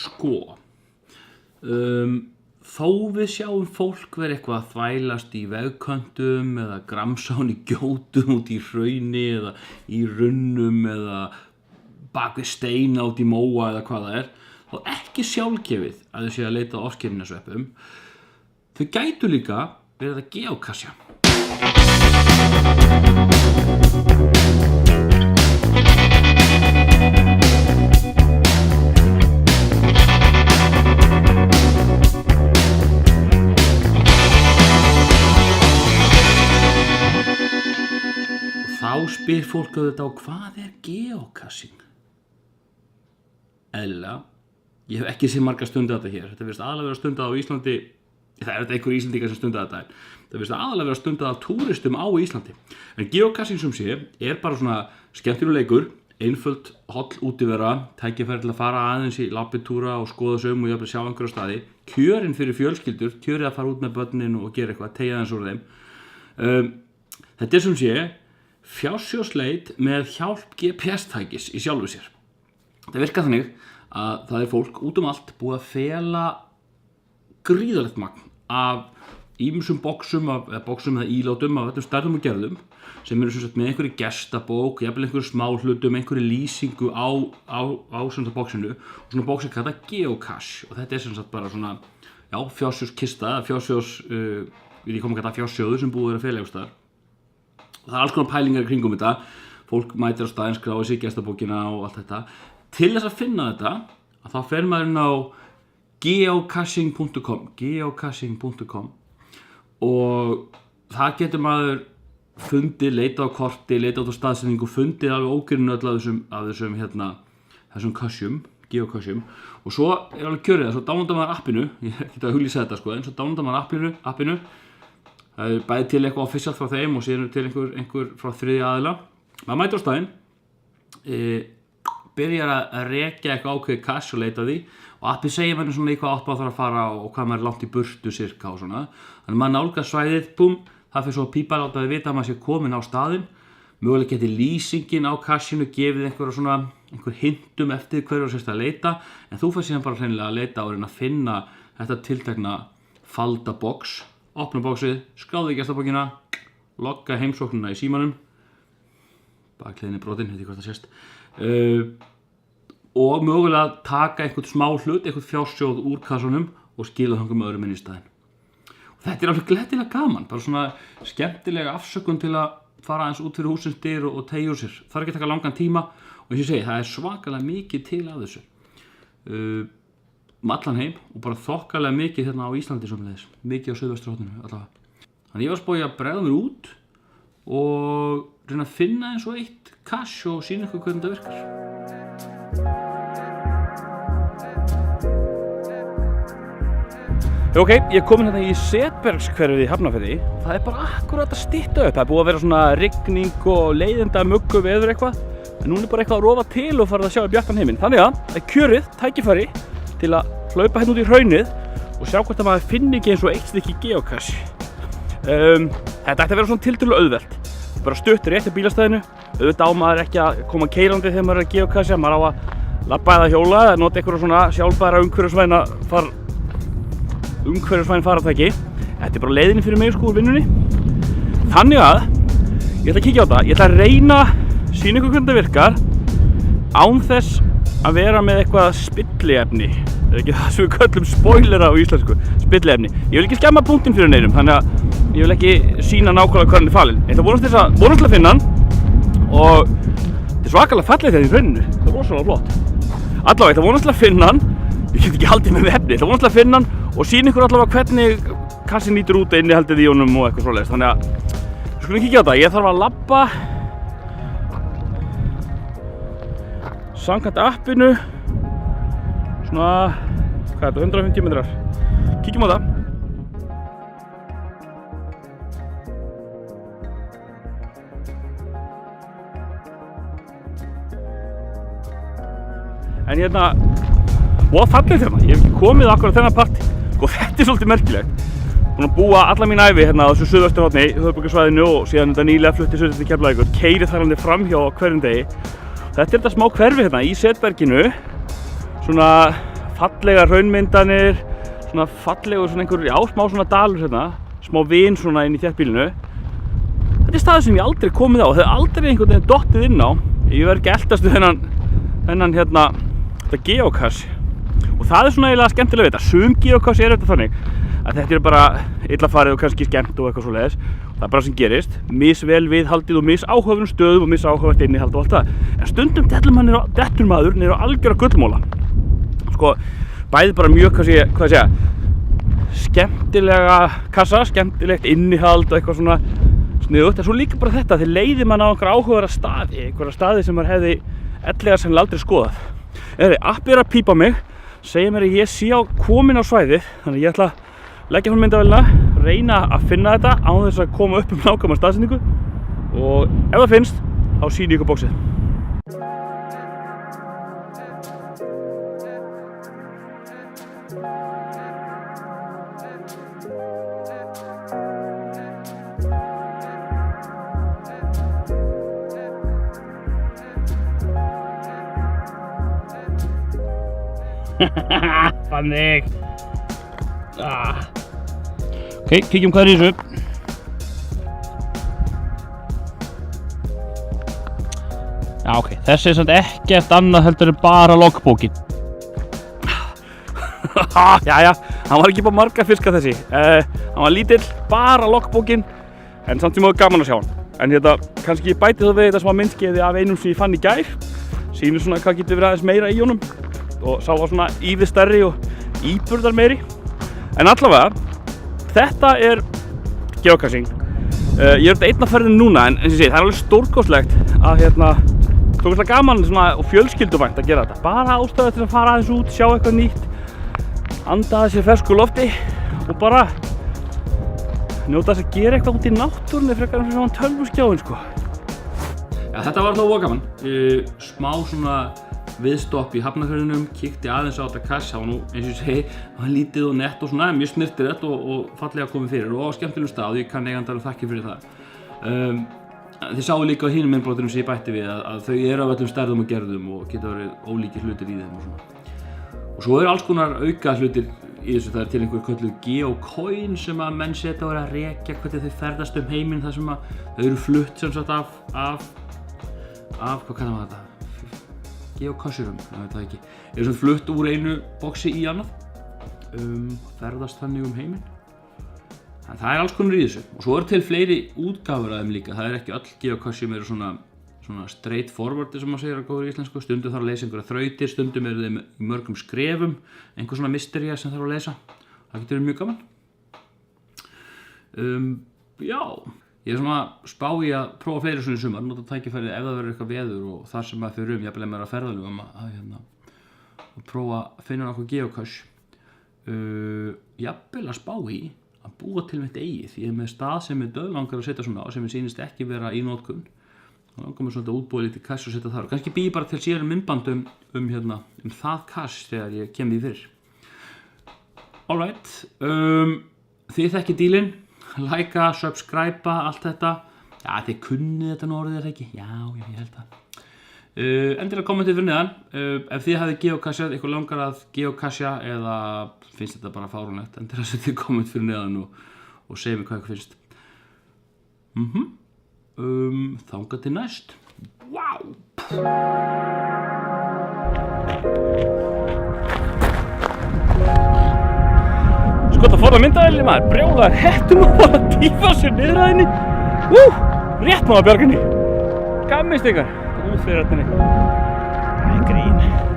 Sko, þó við sjáum fólk vera eitthvað að þvælast í vegköntum eða gramsán í gjótum út í hrauni eða í runnum eða bak við steina út í móa eða hvað það þá ekki sjálfgefið að þau séu að leita að ofskynjunasveppum. Þau gætu líka verið að geokasja. Þá spyr fólk auðvitað á hvað geocaching? Eðlilega, ég hef ekki séð marga stundað þetta hér. Þetta virðist aðalega vera stundað á Íslandi. Það þetta einhver Íslendingar sem stundað þetta. Það virðist aðalega vera stundað af túristum á Íslandi. En geocaching sem sé bara svona skemmtilegur leikur, einföld, holl útivera, tækifæri til að fara aðeins í labbitúra og skoða sömu og jafnvel sjá einhverja staði. Kjörin fyrir fjölskyldur, kjörið að fara út með börnin og gera eitthvað, teygja aðeins úr þeim. Þetta sem sé fjársjóðsleit með hjálp GPS-tækis í sjálfu sér. Það virkar þannig að það fólk út allt búið að fela gríðarlegt magn af ýmsum boxum eða ílátum af öllum stærðum og gerðum sem eru sem sagt með einhverju gestabók, jafnvel einhverju smáhlutum, einhverju lýsingu á sem sagt boxinu og svona box kallað geocache og þetta sem sagt bara svona fjársjóðskista eða við komum að kalla fjársjóður sem búið að fela einhvers staðar. Það alls konar pælingar í kringum þetta. Fólk mætir á staðinn, skráir sig í gestabókina og allt þetta. Til þess að finna þetta, þá fer maður inn á geocaching.com og það getur maður fundið, leita á korti, leita á staðsetningu, fundið alveg ógrynnu öll af þessum cacheum, geocacheum og svo alveg kjörið það, svo downloadar maður appinu, ég get að huglýsa þetta sko, en svo downloadar maður appinu. Það bæði til eitthvað official frá þeim og síðan til einhver frá þriðja aðila. Maður mætir á staðinn, byrjar að rekja eitthvað ákveðið cache og leita því og appið segir manni svona í hvað átt maður þarf að fara og hvað maður langt í burtu sirka og svona. Þannig maður nálgast svæðið, það fyrir svo að pípa láta þið vita að maður sé komin á staðinn. Mögulega geti lýsingin á cachinu gefið einhver hintum eftir hverju þú sérst að leita en þú fyrir síðan bara hreinlega að leita og reyna að finna þetta tiltekna falda box. Opna bóksið, skráðu í gestabókina, logga heimsóknina í símanum, bakhliðin brotin, veit ég hvort það sést, og mögulega taka einhvern smá hlut, einhvern fjársjóð úr kassunum og skila þangum öðrum inn í staðinn. Og þetta alveg glettilega gaman, bara svona skemmtilega afsökun til að fara aðeins út fyrir húsins dyr og teygja úr sér. Það ekki að taka langan tíma og eins og ég segi, það svakalega mikið til af þessu. Allan heim og bara þokkalega mikið hérna á Íslandi sömuleiðis, mikið á Suðvesturhorninu allavega. Þannig ég var spóið að bregða mér út og reyna að finna eins og eitt cache og sýna ykkur hvernig þetta virkar. Ok, ég er komin hérna í Setbergshverfið í Hafnarfirði. Það bara akkurat að stytta upp. Það búið að vera svona rigning og leiðinda muggu veður eitthvað. En núna bara eitthvað að rofa til og farið að sjá í bjartan heiminn. Þannig að það kjörið tækifæri til að hlaupa hérna út í hraunið og sjá hvort að maður finni ekki eins og eitt stykki geocache. Þetta ætti að vera svona tiltölulega auðvelt. Bara stutt rétt í bílastæðinu. Auðvitað á maður ekki að koma keyrandi þegar maður er að geocache. Maður á að labba eða hjóla eða nota einhverja svona sjálfbæra umhverfisvæn faratæki. Þetta er bara leiðinni fyrir mig sko úr vinnunni. Þannig að ég ætla að kíkja á þetta. Ég ætla að reyna að sýna ykkur hvernig þetta virkar án þess að vera með eitthvað spilliefni. Það ekki það sem við köllum spoilera á íslensku, spilliefni. Ég vil ekki skemma punktinn fyrir neinum, þannig að ég vil ekki sýna nákvæmlega hvað hann er falinn. Ég ætla vonast til að finna hann og þetta er svakalega fallegt þetta í hrauninu. Það er rosalega flott. Allavega, ég ætla vonast til að finna hann. Ég get ekki haldið með efni. Ég ætla vonast til að finna hann og sýna ykkur allavega hvernig kassin nýtur út innihaldið í honum og eitthvað svoleiðis. Þannig að við skulum kíkja á þetta. Ég þarf að labba samkvæmt appinu svona, hvað er þetta, 150 metrar. Kíkjum á það. En hérna, voða fallegt hérna, ég hef ekki komið akkurat þennan part og þetta er svolítið merkilegt. Búinn að búa alla mín ævi hérna á þessu Suðvesturhorni, höfuðborgarsvæðinu og síðan þetta nýlega flutti suður til Keflavíkur, keyrið þar alveg framhjá á hverjum degi. Þetta er þetta smá hverfi hérna í Setberginu, svona fallega hraunmyndanir, svona fallegur svona einhver, já, smá svona dalur hérna, smá vin svona inn í þéttbýlinu. Þetta staður sem ég aldrei komið á og þegar aldrei einhvern veginn dottið inn á. Ég verð ekki eltast við þennan hérna, þetta geocache. Og það svona eiginlega skemmtilega við þetta. Sum geocache þetta þannig að þetta bara illa farið og kannski skemmt og eitthvað svoleiðis. Það bara sem gerist, misvel viðhaldið og misáhugaverðum stöðum og misáhugavert innihald og allt það. En stundum dettur maður niður á algjöra gullmóla. Sko, bæði bara mjög, skemmtilega kassa, skemmtilegt innihald og eitthvað svona sniðugt. En svo líka bara þetta, þeir leiðir mann á einhverja staði sem maður hefði ellegar sennilega aldrei skoðað. Appið að pípa mig, segja mér að ég sé komin á svæðið, þannig ég ætla að leggja hún myndavélina, reyna að finna þetta án þess að koma upp nákvæma staðsetningu og ef það finnst, þá sýni ég ykkur bóksið. Þannig. Ok, kíkjum hvað í þessu. Já, ok, þessi samt ekkert annað heldur en bara loggbókin. Jæja, hann var ekki bara marga fiska þessi. Hann var lítill, bara loggbókin, en samt sem gaman að sjá hann. En kannski bæti það við þetta smá myndskeiði af einum sem ég fann í gær. Sýnir svona hvað getur verið aðeins meira í honum. Og sá var svona ívið stærri og íburðar meiri. En allavega, þetta geocaching. Ég þetta einn af ferðinu núna, en sem ég segi, það alveg stórkostlegt að stórkostlega gaman og fjölskylduvænt að gera þetta. Bara ástæða til að fara aðeins út, sjá eitthvað nýtt, anda að sér fersku lofti og bara njóta þess að gera eitthvað út í náttúrunni frekar en svona tölvuskjáin, sko. Ja, þetta var þá voða gaman. Smá svona viðstopp í Hafnarfirðinum, kíkti aðeins á þetta cache, það var nú eins og ég segi, það var lítið og nett og svona, mjög snirtilegt og fallega komið fyrir og á skemmtilegum stað, ég kann eigandalega þakkir fyrir það. Þið sáu líka á hinum innbrotunum sem ég bætti við að þau eru af öllum stærðum og gerðum og geta verið ólíkir hlutir í þeim og svona. Og svo eru alls konar auka hlutir í þessu, það til einhver kölluð geocoin sem að menn setja og að rekja hvernig þau ferðast heiminn þar sem að þau eru flutt sem sagt af hvað kallar maður þetta? Geocacherum, ég veit það ekki. Eru svona flutt úr einu boxi í annað, ferðast þannig heiminn. En það alls konar í þessu. Og svo eru til fleiri útgáfur af þeim líka. Það ekki öll geocache sem eru svona straight forward sem maður segir á góðri íslensku. Stundum þarf að leysa einhverja þrautir, stundum eru þeim í mörgum skrefum, einhver svona mystería sem þarf að leysa. Það getur verið mjög gaman. Já. Ég spá í að prófa fleiri svona í sumar, nota tækifærið ef það verður eitthvað veður og þar sem maður fyrir jafnvel ef maður er að ferðalögum að prófa að finna nokkuð geocache. Jafnvel að spá í að búa til mitt eigið, því ég er með stað sem ég döðlangar að setja svona á sem ég sýnist ekki vera í notkun. Þá langar mér svona að útbúa lítið cache og setja þar og kannski bý ég bara til síðan myndband um það cache þegar ég kem því fyrir. Alright, þið þekkið dílinn. Læka, subscribe-a, allt þetta. Já, þið kunnið þetta nú orðið ekki? Já, ég held það. Endilega kommentið fyrir neðan. Ef þið hafið geocacheað, eitthvað langar að geocachea eða finnst þetta bara fáránlegt, endilega setjið komment fyrir neðan og segja mér hvað ykkur finnst. Þangað til næst. Vá! Gott að forða myndavélinni maður, brjálaður hettum og bara að dýfa sér niður að henni. Rétt maður bjarginni. Gammist ykkar, út fyrir henni. Það er grín.